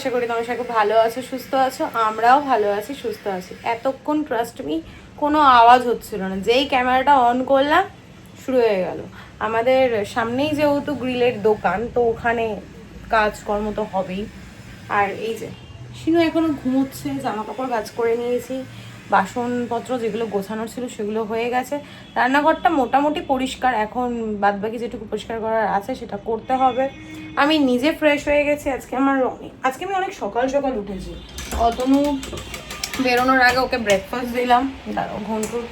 আশা করি তোমরা সবাই ভালো আছো, সুস্থ আছো। আমরাও ভালো আছি, সুস্থ আছি। এতক্ষণ ট্রাস্ট মি কোনো আওয়াজ হচ্ছিল না, যেই ক্যামেরাটা অন করলাম শুরু হয়ে গেল। আমাদের সামনেই যেহেতু গ্রিলের দোকান, তো ওখানে কাজকর্ম তো হবেই। আর এই যে শিনু এখনো ঘুমোচ্ছে, জামা কাপড় ভাঁজ করে নিয়েছি, বাসনপত্র যেগুলো গোছানোর ছিল সেগুলো হয়ে গেছে। রান্নাঘরটা মোটামুটি পরিষ্কার, এখন বাদবাকি যেটুকু পরিষ্কার করার আছে সেটা করতে হবে। আমি নিজে ফ্রেশ হয়ে গেছি। আজকে আমি অনেক সকাল সকাল উঠেছি। অতনু বেরোনোর আগে ওকে ব্রেকফাস্ট দিলাম। দাঁড়াও, ঘন্টুর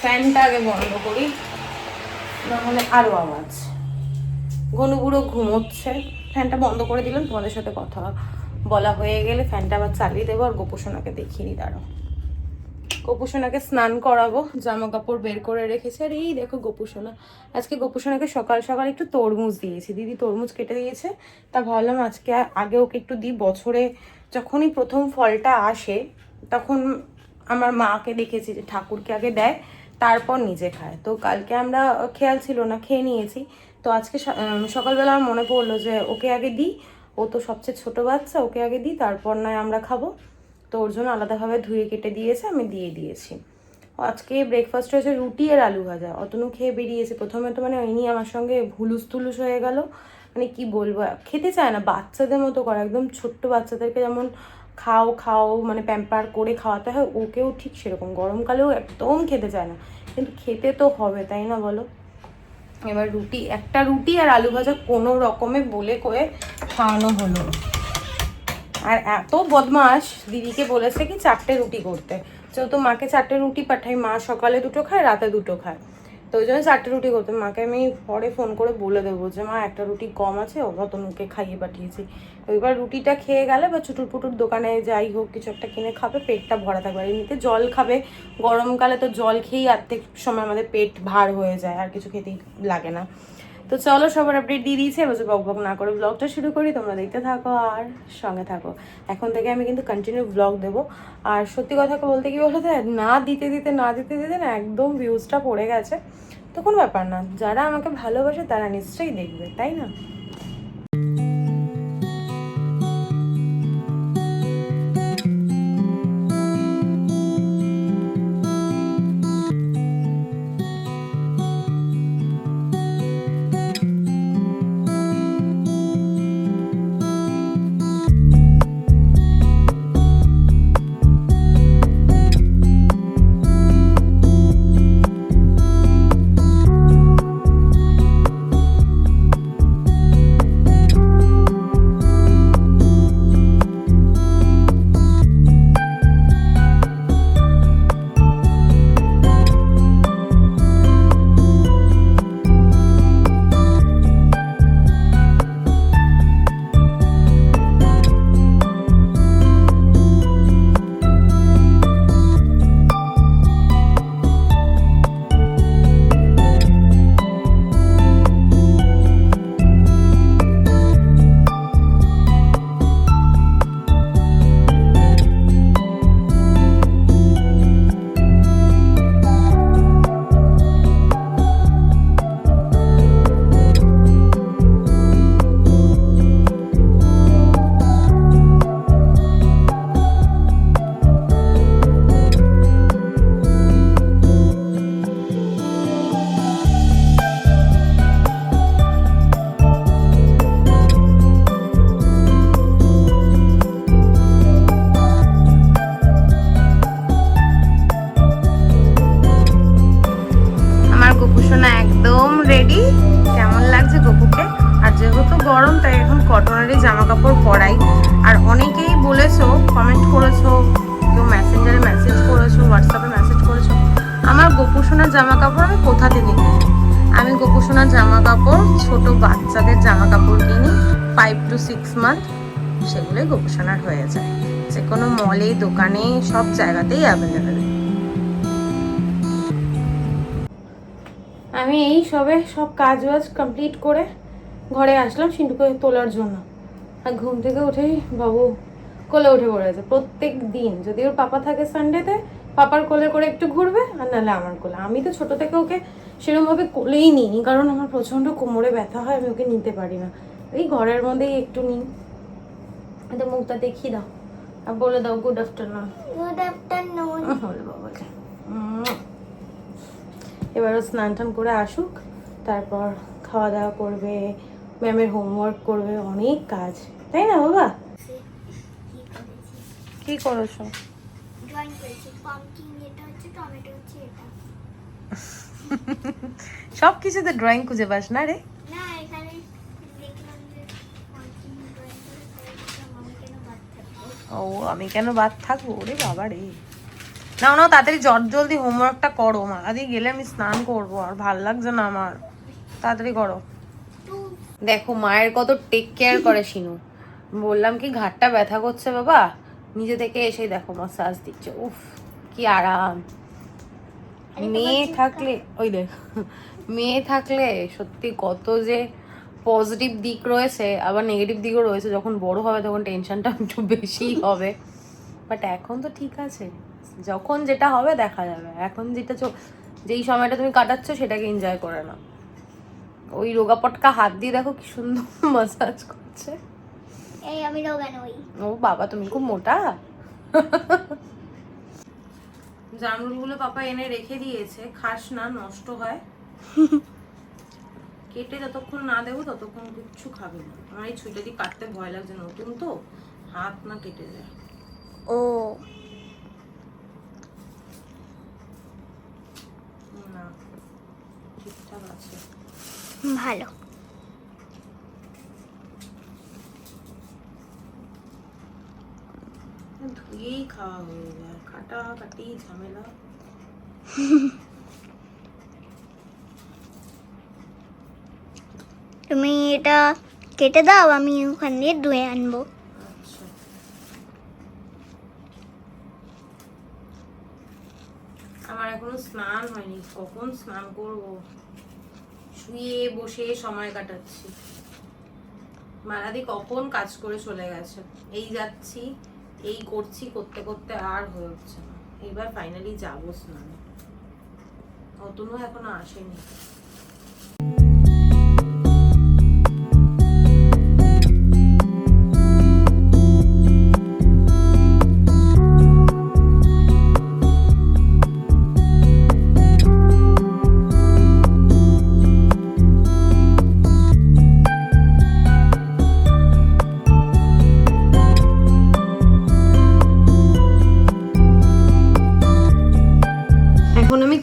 ফ্যানটা আগে বন্ধ করি, নাহলে আরও আওয়াজ। ঘনু বুড়ো ঘুমোচ্ছে, ফ্যানটা বন্ধ করে দিলাম। তোমাদের সাথে কথা বলা হয়ে গেলে ফ্যানটা আবার চালিয়ে দেবো। আর গোপুসোনাকে দেখিয়ে দিই, দাঁড়াও। গোপুসোনাকে স্নান করাবো, জামা কাপড় বের করে রেখেছে। আর এই দেখো গোপুসোনা, আজকে গোপুসোনাকে সকাল সকাল একটু তরমুজ দিয়েছি। দিদি তরমুজ কেটে দিয়েছে, তা ভাবলাম আজকে আগে ওকে একটু দিই। বছরে যখনই প্রথম ফলটা আসে তখন আমার মাকে দেখেছি যে ঠাকুরকে আগে দেয়, তারপর নিজে খায়। তো কালকে আমরা খেয়াল ছিল না, খেয়ে নিয়েছি। তো আজকে সকালবেলা আমার মনে পড়লো যে ওকে আগে দিই, ও তো সবচেয়ে ছোট বাচ্চা, ওকে আগে দিই, তারপর নয় আমরা খাবো। তো ওর জন্য আলাদাভাবে ধুয়ে কেটে দিয়েছে, আমি দিয়ে দিয়েছি। আজকে ব্রেকফাস্ট হয়েছে রুটি আর আলু ভাজা। অতনু খেয়ে বেরিয়েছে। প্রথমে তো মানে ওই নিয়ে আমার সঙ্গে হুলুস তুলুস হয়ে গেল। মানে কি বলবো, খেতে চায় না, বাচ্চাদের মতো করে, একদম ছোট্ট বাচ্চাদেরকে যেমন খাও খাও মানে প্যাম্পার করে খাওয়াতে হয়, ওকেও ঠিক সেরকম। গরমকালেও একদম খেতে চায় না, কিন্তু খেতে তো হবে, তাই না বলো? এবার একটা রুটি আর আলু ভাজা কোনো রকমে বলে করে খাওয়ানো হলো। আর এত বদমাস, দিদিকে বলেছে কি 4টে রুটি করতে। যেহেতু মাকে 4টে রুটি পাঠাই, মা সকালে 2টো খায়, রাতে 2টো খায়, তো ওই জন্য 4টে রুটি করতে। মাকে আমি পরে ফোন করে বলে দেবো যে মা একটা রুটি কম আছে, অতনুকে খাইয়ে পাঠিয়েছি। এবার রুটিটা খেয়ে গেলে বা চুটুর পুটুর দোকানে যাই হোক কিছু একটা কিনে খাবে, পেটটা ভরা থাকবে। আর এমনিতে জল খাবে, গরমকালে তো জল খেয়েই অর্ধেক সময় আমাদের পেট ভার হয়ে যায়, আর কিছু খেতেই লাগে না। তো চলো, সবার আপডেট দিয়ে দিয়েছি, এবার বক বক না করে ব্লগটা শুরু করি। তোমরা দেখতে থাকো আর সঙ্গে থাকো। এখন থেকে আমি কিন্তু কন্টিনিউ ব্লগ দেবো। আর সত্যি কথা বলতে কি বলতে, না দিতে দিতে না একদম ভিউজটা পড়ে গেছে। তো কোনো ব্যাপার না, যারা আমাকে ভালোবাসে তারা নিশ্চয়ই দেখবে, তাই না? একদম রেডি। কেমন লাগছে গপুকে? আর যেহেতু গরম, তাই এখন কটনেরই জামা কাপড় পরাই। আর অনেকেই বলেছো, কমেন্ট করেছো, কেউ মেসেঞ্জারে মেসেজ করেছো, হোয়াটসঅ্যাপে মেসেজ করেছো আমার গোপুসোনার জামা কাপড় আমি কোথা থেকে কিনি। আমি গোপুসোনার জামা কাপড়, ছোট বাচ্চাদের জামা কাপড় কিনি 5 to 6 মান্থ, সেগুলোই গোপুসোনার হয়ে যায়। যে কোনো মলে, দোকানে, সব জায়গাতেই অ্যাভেলেবেল। আমি এই সবে সব কাজ বাজ কমপ্লিট করে ঘরে আসলাম সিন্টুকে তোলার জন্য। আর ঘুম থেকে উঠেই বাবু কোলে উঠে পড়েছে। প্রত্যেক দিন যদি ওর পাপা থাকে সানডেতে, পাপার কোলে করে একটু ঘুরবে, আর নাহলে আমার কোলে। আমি তো ছোট থেকে ওকে সেরকমভাবে কোলেই নিই, কারণ আমার প্রচণ্ড কোমরে ব্যথা হয়, আমি ওকে নিতে পারি না। এই ঘরের মধ্যেই একটু নিই। এটা মুখটা দেখিয়ে দাও আর বলে দাও গুড আফটারনুন। Good afternoon. বলে বাবা এবারও স্নান টান করে আসুক, তারপর খাওয়া দাওয়া করবে, ম্যামের হোমওয়ার্ক করবে, অনেক কাজ, তাই না বাবা? কি করেছো? ড্রয়িং করেছি, পাম্পকিন এটা হচ্ছে, টমেটো হচ্ছে এটা। সব কিছুতে ড্রয়িং খুঁজে পাস না রে? না, এখানে দেখলাম যে পাম্পকিন ড্রয়িং করে আমি কেন বাদ থাকবো। ও আমি কেন বাদ থাকবো? ওরে বাবা রে, নাও নাও তাড়াতাড়ি জলদি হোমওয়ার্কটা করো, মালা দিয়ে গেলে আমি স্নান করবো, আর ভাল লাগছে না আমার, তাড়াতাড়ি করো। দেখো মায়ের কত টেক কেয়ার করে শিনু। বললাম কি ঘাটটা ব্যথা করছে বাবা, নিজে থেকে এসে দেখো মাসাজ দিচ্ছে, উফ কি আরাম। মেয়ে থাকলে ওই দেখ, মেয়ে থাকলে সত্যি কত যে পজিটিভ দিক রয়েছে, আবার নেগেটিভ দিকও রয়েছে। যখন বড় হবে তখন টেনশনটা একটু বেশিই হবে, বাট এখন তো ঠিক আছে, যখন যেটা হবে দেখা যাবে। এখন যেটা যেই সময়টা তুমি কাটাচ্ছ সেটাকে এনজয় করে নাও। ওই রোগা পটকা হাত দিয়ে দেখো কি সুন্দর মাসাজ করছে। এই আমি রোগা নই। ও বাবা তুমি খুব মোটা। জামরুলগুলো পাপা এনে রেখে দিয়েছে, খাস না, নষ্ট হয়। কেটে যতক্ষণ না দেবো ততক্ষণ কিচ্ছু খাবে না। আমার এই ছুরিটা দিয়ে কাটতে ভয় লাগছে, নতুন তো, হাত না কেটে যায়। ও না ঠিকঠাক আছে, ভালো। ধুয়েই খাওয়া হয়ে যায়, কাটা কাটি ঝামেলা। তুমি এটা কেটে দাও, আমি ওখান দিয়ে ধুয়ে আনবো। আচ্ছা আমার এখনো স্নান হয়নি, কখন স্নান করব, শুয়ে বসে সময় কাটাচ্ছি। মালাদি কখন কাজ করে চলে গেছে, এই যাচ্ছি এই করছি, করতে করতে আর হয়ে উঠছে না। এবার ফাইনালি যাবো স্নানে, অতনু এখনো আসেনি।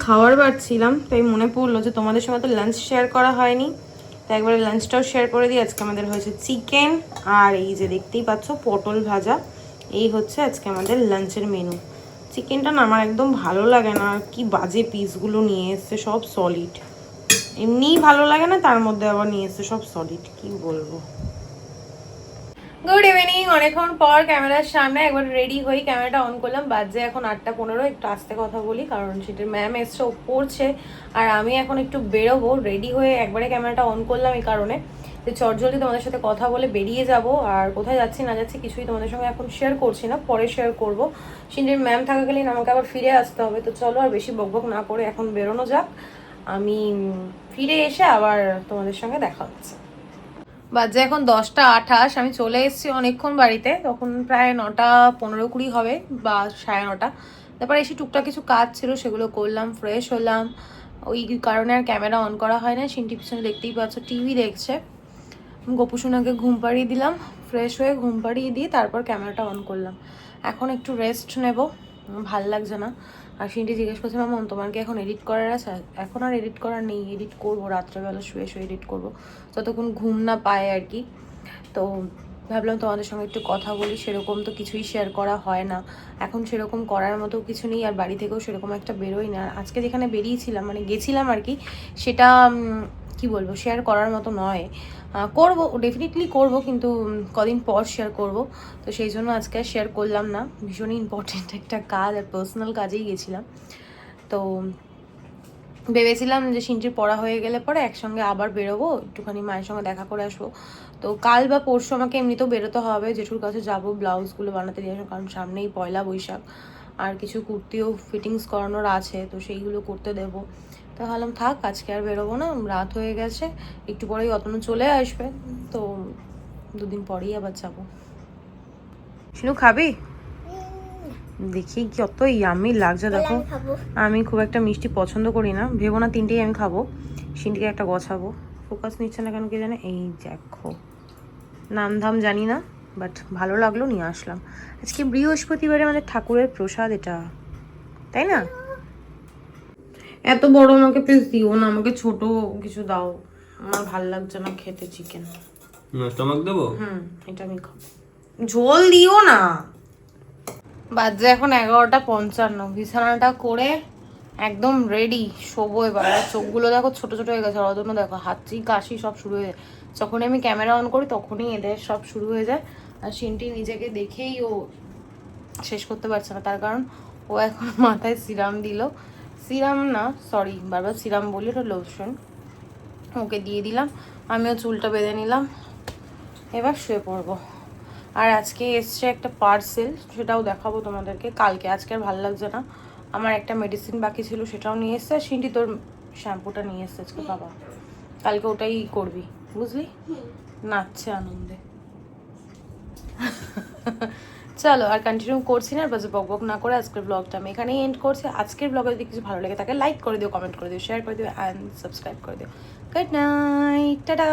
খাবার বাড়ছিলাম, তাই মনে পড়লো যে তোমাদের সঙ্গে তো লাঞ্চ শেয়ার করা হয়নি, তাই একবারে লাঞ্চটাও শেয়ার করে দিই। আজকে আমাদের হয়েছে চিকেন, আর এই যে দেখতেই পাচ্ছ পটল ভাজা, এই হচ্ছে আজকে আমাদের লাঞ্চের মেনু। চিকেনটা না আমার একদম ভালো লাগে না, কি বাজে পিসগুলো নিয়ে এসছে, সব সলিড, এমনিই ভালো লাগে না, তার মধ্যে আবার নিয়ে এসছে সব সলিড, কি বলবো। গুড ইভিনিং, অনেকক্ষণ পর ক্যামেরার সামনে একবার রেডি হই, ক্যামেরাটা অন করলাম, বাজে এখন 8:15। একটু আস্তে কথা বলি কারণ সেটার ম্যাম এসছে, ও পড়ছে, আর আমি এখন একটু বেরোবো। রেডি হয়ে একবারে ক্যামেরাটা অন করলাম এই কারণে যে চটজলদি তোমাদের সাথে কথা বলে বেরিয়ে যাব। আর কোথায় যাচ্ছি না যাচ্ছি কিছুই তোমাদের সঙ্গে এখন শেয়ার করছি না, পরে শেয়ার করবো। সিন্ডির ম্যাম থাকাকালীন আমাকে আবার ফিরে আসতে হবে, তো চলো আর বেশি বকবক না করে এখন বেরোনো যাক। আমি ফিরে এসে আবার তোমাদের সঙ্গে দেখা হচ্ছে। বাজে এখন 10:28, আমি চলে এসেছি অনেকক্ষণ বাড়িতে, তখন প্রায় 9:15-20 হবে বা 9:30। তারপর এসে টুকটাক কিছু কাজ ছিল সেগুলো করলাম, ফ্রেশ হলাম, ওই কারণে আর ক্যামেরা অন করা হয় না। সিনটি পিছনে দেখতেই পাচ্ছ টিভি দেখছে। গোপুসোনাকে ঘুম পাড়িয়ে দিলাম, ফ্রেশ হয়ে ঘুম পাড়িয়ে দিয়ে তারপর ক্যামেরাটা অন করলাম। এখন একটু রেস্ট নেব, ভাল লাগছে না। আর সিনটি জিজ্ঞেস করছে মামা তোমার কি এখন এডিট করার আছে? এখন আর এডিট করার নেই, এডিট করবো রাত্রেবেলা শুয়ে শুয়ে এডিট করবো, যতক্ষণ ঘুম না পায় আর কি। তো ভাবলাম তোমাদের সঙ্গে একটু কথা বলি, সেরকম তো কিছুই শেয়ার করা হয় না এখন, সেরকম করার মতো কিছু নেই, আর বাড়ি থেকেও সেরকম একটা বেরোই না। আজকে যেখানে বেরিয়েছিলাম মানে গেছিলাম আর কি, সেটা কি বলবো শেয়ার করার মতো নয়। করবো, ডেফিনেটলি করবো, কিন্তু কদিন পর শেয়ার করব, তো সেই জন্য আজকে আর শেয়ার করলাম না। ভীষণই ইম্পর্টেন্ট একটা কাজ আর পার্সোনাল কাজেই গেছিলাম। তো ভেবেছিলাম যে সিনটির পড়া হয়ে গেলে পরে একসঙ্গে আবার বেরোবো, একটুখানি মায়ের সঙ্গে দেখা করে আসবো। তো কাল বা পরশু আমাকে এমনিতেও বেরোতে হবে, জেঠুর কাছে যাবো, ব্লাউজগুলো বানাতে দিয়ে আসবো, কারণ সামনেই পয়লা বৈশাখ, আর কিছু কুর্তিও ফিটিংস করানোর আছে, তো সেইগুলো করতে দেবো। তো ভাবলাম থাক আজকে আর বেরোবো না, রাত হয়ে গেছে, একটু পরেই অতনু চলে আসবে, তো দুদিন পরেই আবার যাবো। শিনু খাবি? দেখি কত ইয়ামি লাগছে দেখো। আমি খাবো। আমি খুব একটা মিষ্টি পছন্দ করি না, ভেবো না তিনটেই আমি খাবো। সিনটিকে একটা গছাবো। ফোকাস নিচ্ছে না কেন কে জানে। এই দেখো, নাম ধাম জানি না, বাট ভালো লাগলো, নিয়ে আসলাম। আজকে বৃহস্পতিবারে আমাদের ঠাকুরের প্রসাদ এটা, তাই না? এত বড় আমাকে প্লিজ দিও না, আমাকে ছোট কিছু দাও, আমার ভাল লাগছে না খেতে চিকেন। স্টমাক দেবো? এটা আমি খাবো। ঝোল দিও না। বাজে এখন 11:55, বিছানাটা করে একদম রেডি, শোবো এবার। আর চোখগুলো দেখো ছোট ছোট হয়ে গেছে, অদন্য দেখো হাঁচি কাশি সব শুরু হয়ে যায়। যখনই আমি ক্যামেরা অন করি তখনই এদের সব শুরু হয়ে যায়। আর সিনটি নিজেকে দেখেই ও শেষ করতে পারছে না, তার কারণ ও এখন মাথায় সিরাম দিল। সিরাম না, সরি, বারবার সিরাম বলি, ওটা লোশন। ওকে দিয়ে দিলাম, আমিও চুলটা বেঁধে নিলাম, এবার শুয়ে পড়বো। আর আজকে এসছে একটা পার্সেল, সেটাও দেখাবো তোমাদেরকে কালকে। আজকে আর ভালো লাগছে না, আমার একটা মেডিসিন বাকি ছিল সেটাও নিয়ে এসছে। আর সিন্টি তোর শ্যাম্পুটা নিয়ে এসছে আজকে বাবা, কালকে ওটাই করবি, বুঝলি? নাচছে আনন্দে। চলো আর কন্টিনিউ করছি না, বাজে বক বক না করে আজকের ব্লগটা আমি এখানেই এন্ড করছি। আজকের ব্লগে যদি কিছু ভালো লেগে থাকে লাইক করে দিও, কমেন্ট করে দিও, শেয়ার করে দিও অ্যান্ড সাবস্ক্রাইব করে দিও। Good night, tata.